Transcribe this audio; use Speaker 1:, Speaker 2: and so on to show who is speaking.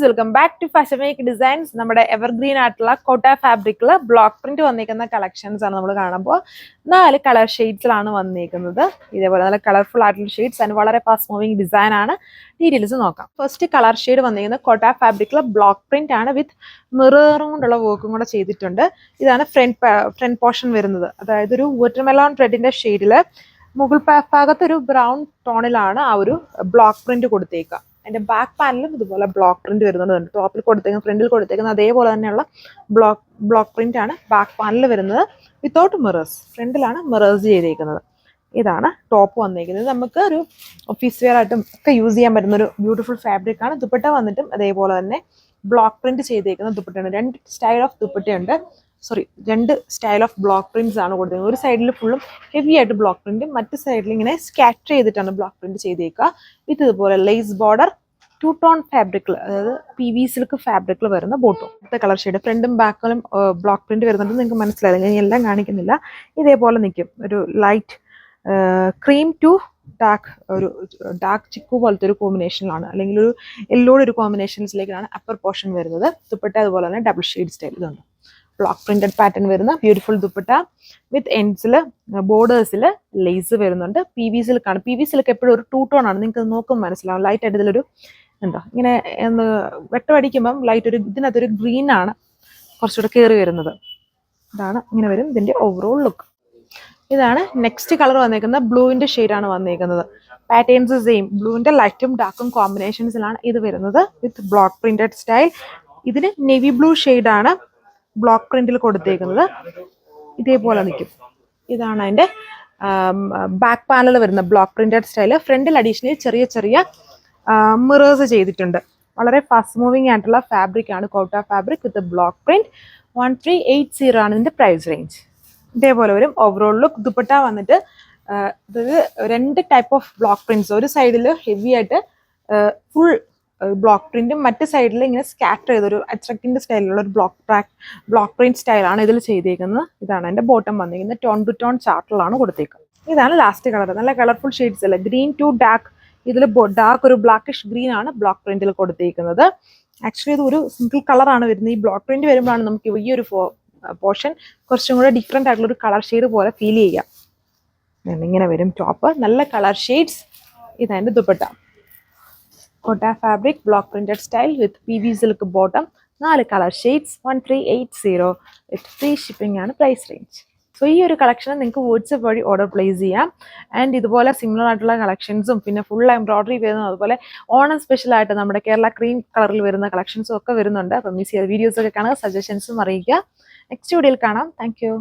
Speaker 1: Welcome back to fashion make designs. നമ്മുടെ evergreen ആയിട്ടുള്ള കോട്ട ഫാബ്രിക്കിൽ ബ്ലോക്ക് പ്രിന്റ് വന്നിരിക്കുന്ന കളക്ഷൻസ് ആണ് നമ്മൾ കാണുമ്പോൾ 4 കളർ ഷെയ്ഡ്സിലാണ് വന്നിരിക്കുന്നത്. ഇതേപോലെ നല്ല കളർഫുൾ ആയിട്ടുള്ള ഷെയ്ഡ്സ് ആൻഡ് വളരെ ഫാസ്റ്റ് മൂവിങ് ഡിസൈൻ ആണ്. ഡീറ്റെയിൽസ് നോക്കാം. ഫസ്റ്റ് കളർ ഷെയ്ഡ് വന്നിരിക്കുന്നത് കോട്ട ഫാബ്രിക്കിൽ ബ്ലോക്ക് പ്രിന്റ് ആണ് വിത്ത് മിററും കൊണ്ടുള്ള വർക്കും കൂടെ ചെയ്തിട്ടുണ്ട്. ഇതാണ് ഫ്രണ്ട് പോർഷൻ വരുന്നത്. അതായത് ഒരു വാട്ടർമെലോൺ റെഡിന്റെ ഷെയ്ഡില് മുകൾ ഭാഗത്ത് ഒരു ബ്രൗൺ ടോണിലാണ് ആ ഒരു ബ്ലോക്ക് പ്രിന്റ് കൊടുത്തേക്കുക. അതിന്റെ ബാക്ക് പാനലും ഇതുപോലെ ബ്ലോക്ക് പ്രിന്റ് വരുന്നുണ്ട്. ടോപ്പിൽ കൊടുത്തേക്കുന്ന ഫ്രണ്ടിൽ കൊടുത്തേക്കുന്ന അതേപോലെ തന്നെയുള്ള ബ്ലോക്ക് പ്രിന്റ് ആണ് ബാക്ക് പാനൽ വരുന്നത് വിത്തൗട്ട് മിറേഴ്സ്. ഫ്രണ്ടിലാണ് മിറേഴ്സ് ചെയ്തേക്കുന്നത്. ഇതാണ് ടോപ്പ് വന്നിരിക്കുന്നത്. നമുക്ക് ഒരു ഓഫീസ് വെയർ ആയിട്ടും ഒക്കെ യൂസ് ചെയ്യാൻ പറ്റുന്ന ഒരു ബ്യൂട്ടിഫുൾ ഫാബ്രിക് ആണ്. ദുപ്പട്ട വന്നിട്ടും അതേപോലെ തന്നെ ബ്ലോക്ക് പ്രിന്റ് ചെയ്തേക്കുന്ന ദുപ്പട്ടയാണ്. 2 സ്റ്റൈൽ ഓഫ് ദുപ്പട്ടയുണ്ട്. രണ്ട് സ്റ്റൈൽ ഓഫ് ബ്ലോക്ക് പ്രിന്റ്സ് ആണ് കൊടുത്തിരിക്കുന്നത്. ഒരു സൈഡിൽ ഫുള്ളും ഹെവി ആയിട്ട് ബ്ലോക്ക് പ്രിന്റും മറ്റു സൈഡിൽ ഇങ്ങനെ സ്കാറ്റർ ചെയ്തിട്ടാണ് ബ്ലോക്ക് പ്രിന്റ് ചെയ്തേക്കുക. ഇതുപോലെ ലേസ് ബോർഡർ 2 ടോൺ ഫാബ്രിക്കിൽ, അതായത് PV സിൽക്ക് ഫാബ്രിക്കിൽ വരുന്ന ബോട്ടും. അടുത്ത കളർ ഷെയ്ഡ് ഫ്രണ്ടും ബാക്കിലും ബ്ലോക്ക് പ്രിന്റ് വരുന്നുണ്ട്. നിങ്ങൾക്ക് മനസ്സിലായില്ല, ഞാൻ എല്ലാം കാണിക്കുന്നില്ല. ഇതേപോലെ നിൽക്കും. ഒരു ലൈറ്റ് ക്രീം ടു ഡാർക്ക് ചിക്കു പോലത്തെ ഒരു കോമ്പിനേഷനിലാണ്, അല്ലെങ്കിൽ ഒരു യെല്ലോയുടെ ഒരു കോമ്പിനേഷൻസിലേക്കാണ് അപ്പർ പോർഷൻ വരുന്നത്. ദുപ്പട്ട അതുപോലെ തന്നെ ഡബിൾ ഷെയ്ഡ് സ്റ്റൈൽ ഇതുണ്ട്. ബ്ലോക്ക് പ്രിന്റഡ് പാറ്റേൺ വരുന്ന ബ്യൂട്ടിഫുൾ ദുപ്പട്ട വിത്ത് എൻഡ്സിൽ ബോർഡേഴ്സിൽ ലേസ് വരുന്നുണ്ട്. PV സിൽക്കാണ്. PV സിൽക്ക് എപ്പോഴും ഒരു 2 ടോൺ ആണ്. നിങ്ങൾക്ക് നോക്കുമ്പോൾ മനസ്സിലാവും. ലൈറ്റ് ആയിട്ട് ഇതിലൊരു ഉണ്ടോ ഇങ്ങനെ വെട്ടമടിക്കുമ്പം ലൈറ്റ് ഇതിനകത്തൊരു ഗ്രീൻ ആണ് കുറച്ചുകൂടെ കയറി വരുന്നത്. ഇതാണ് ഇങ്ങനെ വരും ഇതിന്റെ ഓവറോൾ ലുക്ക്. ഇതാണ് നെക്സ്റ്റ് കളർ വന്നേക്കുന്നത്. ബ്ലൂവിന്റെ ഷെയ്ഡാണ് വന്നേക്കുന്നത്. Patterns same. ബ്ലൂവിന്റെ ലൈറ്റും ഡാർക്കും കോമ്പിനേഷൻസിലാണ് ഇത് വരുന്നത് വിത്ത് ബ്ലോക്ക് പ്രിന്റഡ് സ്റ്റൈൽ. ഇതിന് നേവി ബ്ലൂ ഷെയ്ഡാണ് ബ്ലോക്ക് പ്രിന്റിൽ കൊടുത്തേക്കുന്നത്. ഇതേപോലെ നിൽക്കും. ഇതാണ് അതിന്റെ ബാക്ക് പാനൽ വരുന്ന ബ്ലോക്ക് പ്രിന്റഡ് സ്റ്റൈല്. ഫ്രണ്ടിൽ അഡീഷണലി ചെറിയ ചെറിയ മിറേഴ്സ് ചെയ്തിട്ടുണ്ട്. വളരെ ഫാസ്റ്റ് മൂവിങ് ആയിട്ടുള്ള ഫാബ്രിക് ആണ് കോട്ട ഫാബ്രിക് വിത്ത് ബ്ലോക്ക് പ്രിന്റ്. 1380 ആണ് ഇതിന്റെ പ്രൈസ് റേഞ്ച്. ഇതേപോലെ വരും ഓവറോൾ ലുക്ക്. ദുപ്പട്ട വന്നിട്ട് അതായത് 2 ടൈപ്പ് ഓഫ് ബ്ലോക്ക് പ്രിന്റ്സ്. ഒരു സൈഡിൽ ഹെവി ആയിട്ട് ഫുൾ ബ്ലോക്ക് പ്രിന്റും മറ്റ് സൈഡിൽ ഇങ്ങനെ സ്കാറ്റർ ചെയ്തൊരു അട്രാക്റ്റിന്റെ സ്റ്റൈലിലുള്ള ഒരു ബ്ലോക്ക് പ്രിന്റ് സ്റ്റൈലാണ് ഇതിൽ ചെയ്തേക്കുന്നത്. ഇതാണ് എൻ്റെ ബോട്ടം വന്നിരിക്കുന്നത്. ടോൺ ടു ടോൺ ചാർട്ടിലാണ് കൊടുത്തേക്കുന്നത്. ഇതാണ് ലാസ്റ്റ് കളർ. നല്ല കളർഫുൾ ഷെയ്ഡ്സ് അല്ലേ. Green to dark. ഇതിൽ ഡാർക്ക് ഒരു ബ്ലാക്കിഷ് ഗ്രീൻ ആണ് ബ്ലോക്ക് പ്രിന്റിൽ കൊടുത്തേക്കുന്നത്. ആക്ച്വലി ഇത് ഒരു സിംഗിൾ കളറാണ് വരുന്നത്. ഈ ബ്ലോക്ക് പ്രിന്റ് വരുമ്പോഴാണ് നമുക്ക് ഈ ഒരു പോർഷൻ കുറച്ചും കൂടെ ഡിഫറെന്റ് ആയിട്ടുള്ള ഒരു കളർ ഷെയ്ഡ് പോലെ ഫീൽ ചെയ്യാം. ഇങ്ങനെ വരും ടോപ്പ്. നല്ല കളർ ഷെയ്ഡ്സ്. ഇതാണ് ദുപ്പട്ട. കോട്ട ഫാബ്രിക് ബ്ലോക്ക് പ്രിന്റഡ് സ്റ്റൈൽ വിത്ത് PV silk bottom. 4 colour shades. 1380 വിത്ത് ഫ്രീ ഷിപ്പിംഗ് ആണ് പ്രൈസ് റേഞ്ച്. സോ ഈ ഒരു കളക്ഷൻ നിങ്ങൾക്ക് വാട്സ്ആപ്പ് വഴി ഓർഡർ പ്ലേസ് ചെയ്യാം. ആൻഡ് ഇതുപോലെ സിമിലർ ആയിട്ടുള്ള കളക്ഷൻസും പിന്നെ ഫുൾ എംബ്രോയിഡറി വരുന്നതും അതുപോലെ ഓണം സ്പെഷ്യൽ ആയിട്ട് നമ്മുടെ കേരള ക്രീം കളറിൽ വരുന്ന കളക്ഷൻസും ഒക്കെ വരുന്നുണ്ട്. അപ്പം ഈ വീഡിയോസ് ഒക്കെ കാണുക, സജഷൻസും അറിയിക്കുക. നെക്സ്റ്റ് വീഡിയോയിൽ കാണാം. Thank you.